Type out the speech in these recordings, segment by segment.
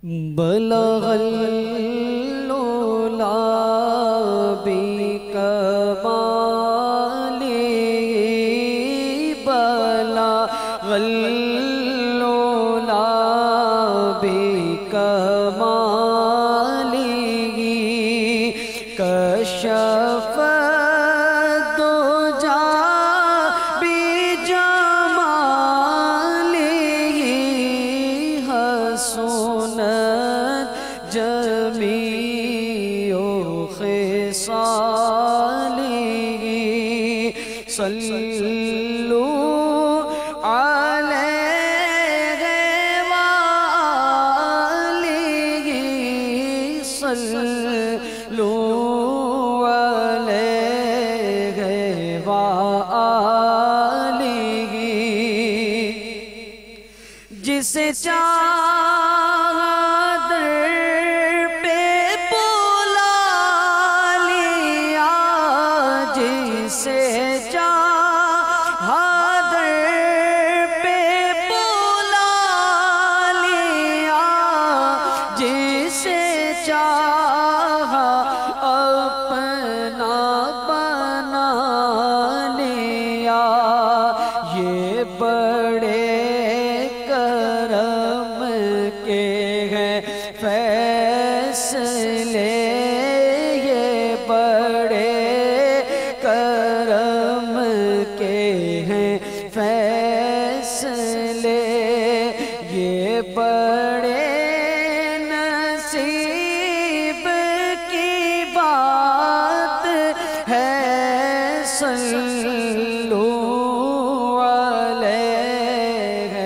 بلغ العلا بکماله بلغ العلا بکماله کشف الدجى بجماله حسنت جميع خصاله صلوا عليه وآله صلوا عليه وآله جسے چاہا در پہ بلا لیا جسے چاہا در پہ بلا لیا جسے چاہا اپنا بنا لیا یہ بڑے کرم کے ہیں فیصلے یہ بڑے کرم کے ہیں فیصلے یہ بڑے نصیب کی بات ہے صلوا علیہ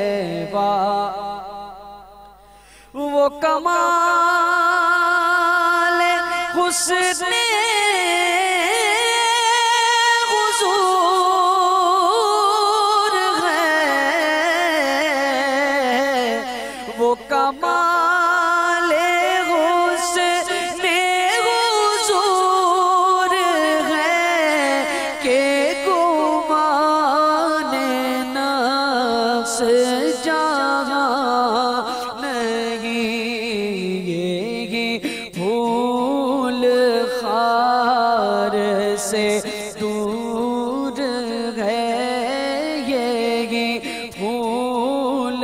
وہ کمال حسن حضور ہے وہ کمال حسن حضور ہے کہ گمان نفس جہاں سے دور ہے یہی پھول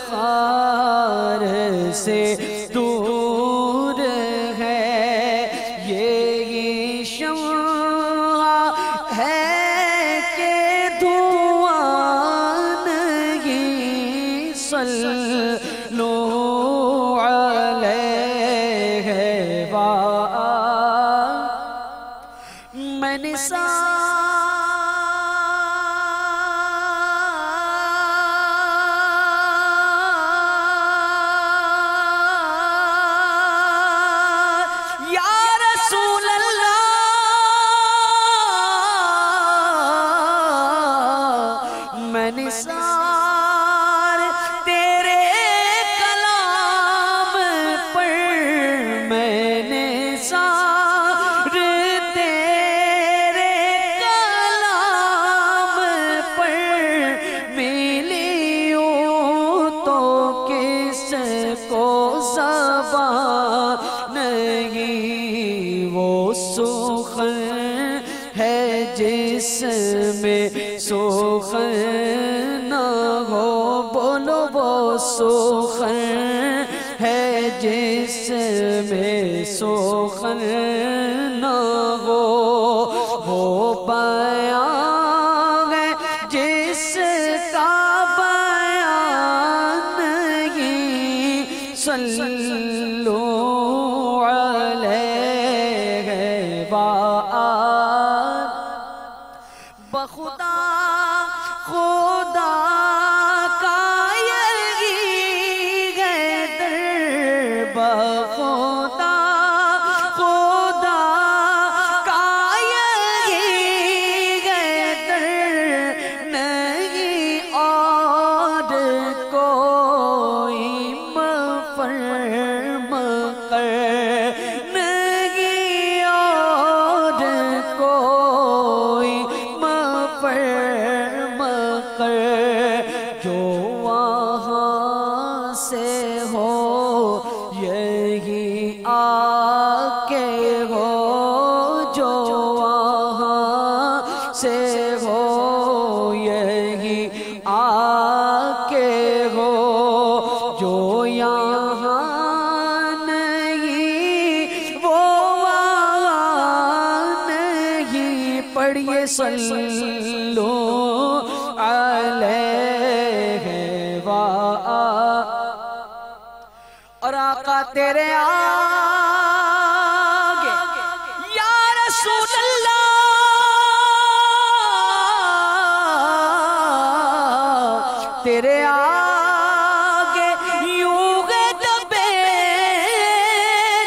خار سے دور ہے یہی شمع ہے کہ دھواں نہیں صلوا علیہ میں نے یا رسول اللہ میں نے تیرے کلام پر میں نے نہیں وہ سخن ہے جس میں سخن نہ ہو بولو وہ سخن ہے جس میں سخن نہ ہو وہ بیان ہے جس کا بیان نہیں صلوا علیہ بخدا خدا کا یہی ہے در بخدا خدا کا یہی ہے در نہیں اور کوئی مفرم کر یہاں نہیں وہ وہاں نہیں، پڑھیے صلو علیہ اور آقا تیرے آگے یا رسول اللہ تیرے آگے یوں گے دبے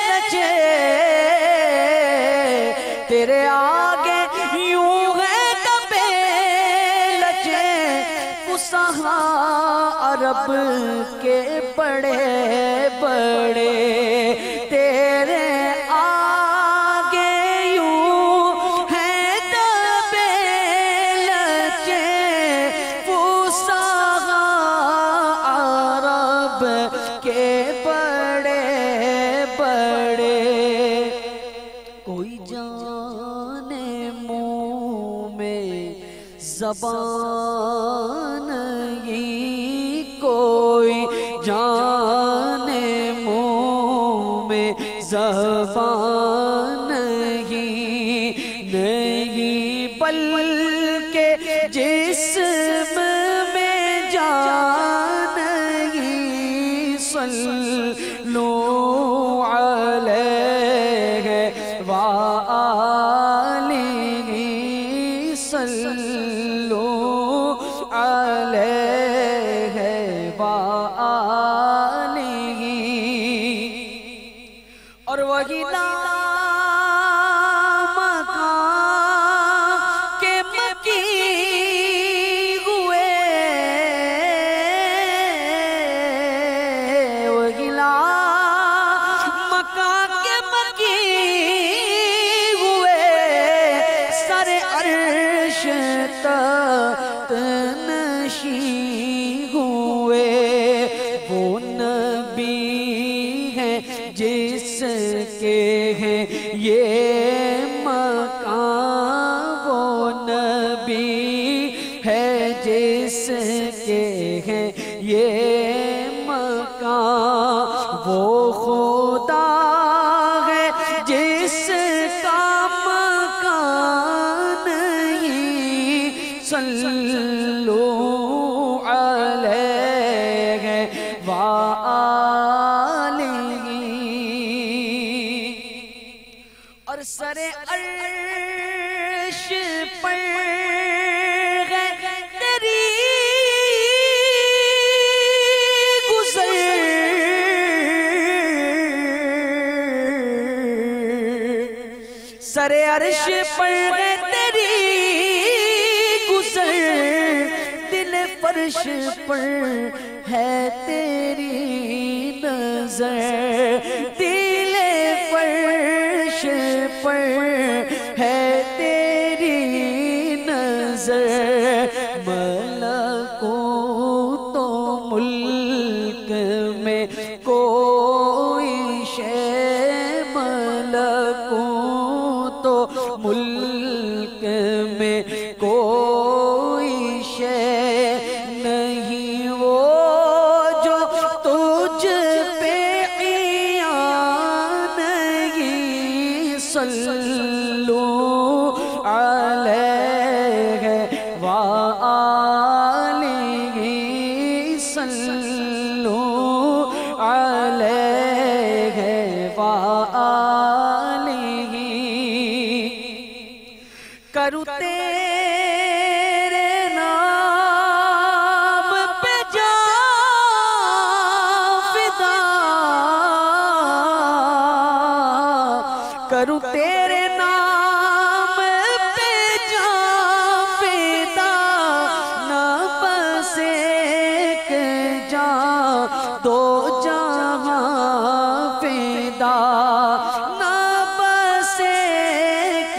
نچے، تیرے آگے یوں گے دبے نچے، فصحا عرب کے بڑے بڑے تیرے آگے یوں ہیں دبے لچے، فصحا عرب کے بڑے بڑے، کوئی جانے منہ میں زبان نہیں، کوئی جانے منہ میں زبان نہیں، بلکہ جسم میں جان نہیں، صلو علیہ وآلہ، صلو علیہ وآلہ، اور وہی لامکان کے مکی ہوئے، وہی لامکان کے مکی ہوئے، سر عرش تحت نشین ہوئے، وہ نبی ہیں جس کے ہیں یہ مقام، وہ نبی ہے جس کے ہیں یہ مقام، وہ خدا ہے جس کا مکان نہیں، صلو علیہ وآلہ، اور سر عرش پر ہے تیری گزر، سر عرش پر ہے تیری گزر، دل فرش پر ہے تیری نظر، دل فرش پر ہے تیری نظر، ملکوت و ملک میں کوئی شے، ملکوت و ملک میں کوئی شے نہیں، وہ جو تجھ پہ عیان نہیں، صلو علیہ وآلہ، صلو علیہ وآلہ، کروں تیرے نام پہ جان فدا، کروں تیرے نام پہ جان فدا، نہ بس ایک جان دو جہاں فدا، نہ بس ایک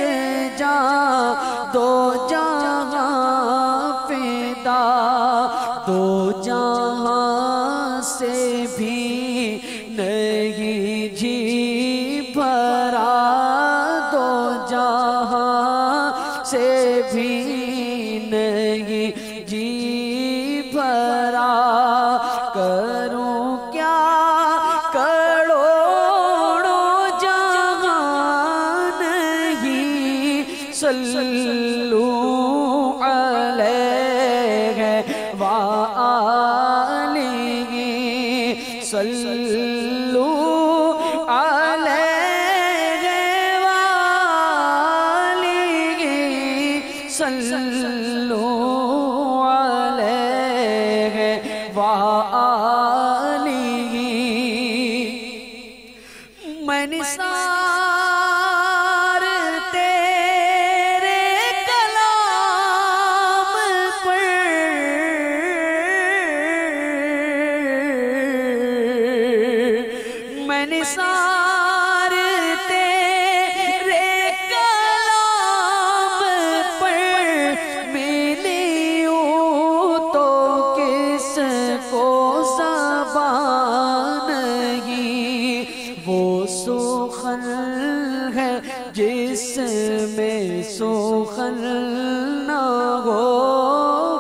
جان دو جہاں فدا، دو جہاں سے بھی نہیں جی بھرا، دو جہاں سے بھی نہیں جی بھرا، کروں کیا صلو علیہ وآلہ صلو علیہ وآلہ صلو علیہ وآلہ میں نثار تیرے کلام پر میں نثار تیرے کلام پر ملی ہوں تو کس کو زبان نہیں وہ سخن ہے جس میں سخن نہ ہو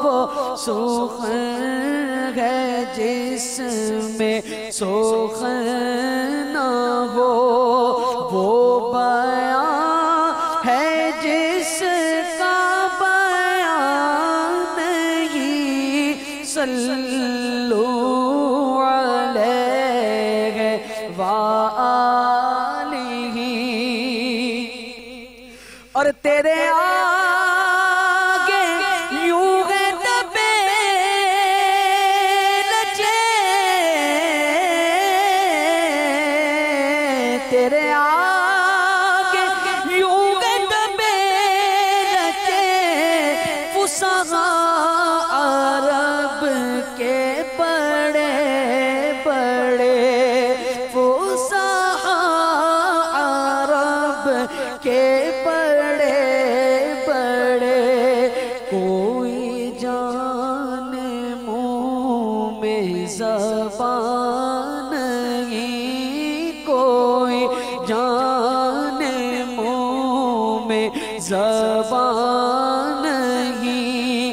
وہ سخن ہے جس میں سخن نہ ہو وہ بیان ہے جس کا بیان نہیں صلو علیہ وآلہ اور تیرے آگے یوں ہے دبے لچے تیرے آگے یوں ہے دبے لچے فصحاء عرب کے بڑے بڑے فصحاء عرب کے بڑے بڑے کوئی جان منہ میں زبان نہیں کوئی جان منہ میں زبان نہیں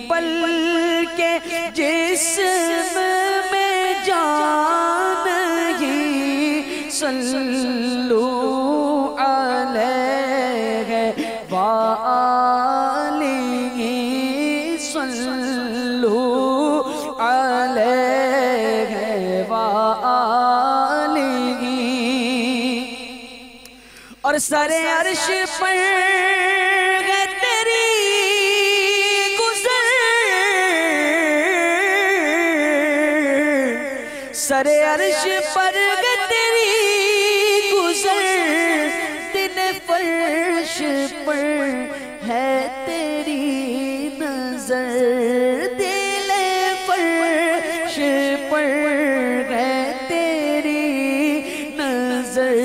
بلکہ جسم میں جان نہیں صلو علیہ وآلہ صلو علیہ وآلہ اور سر عرش پر ہے تیری گزر سر عرش پر ہے تیری گزر دل فرش پر ہے تیری نظر دل فرش پر ہے تیری نظر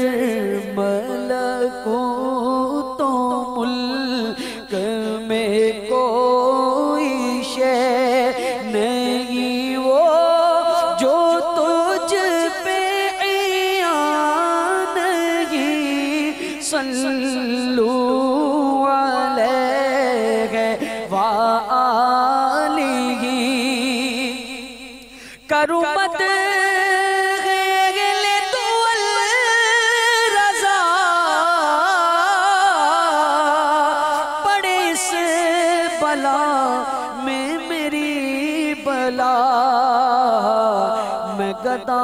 ملکوت و ملک میں کوئی شے نہیں وہ جو تجھ پہ عیان نہیں صلو علیہ وآلہ کرمت میں میری بلا میں گدا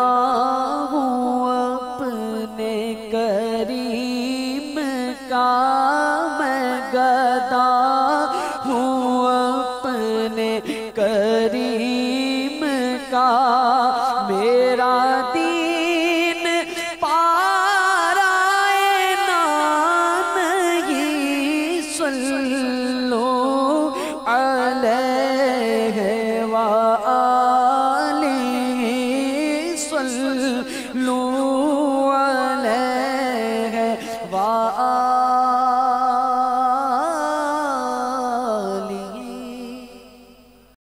ہوں اپنے کریم کا میں گدا ہوں اپنے کریم کا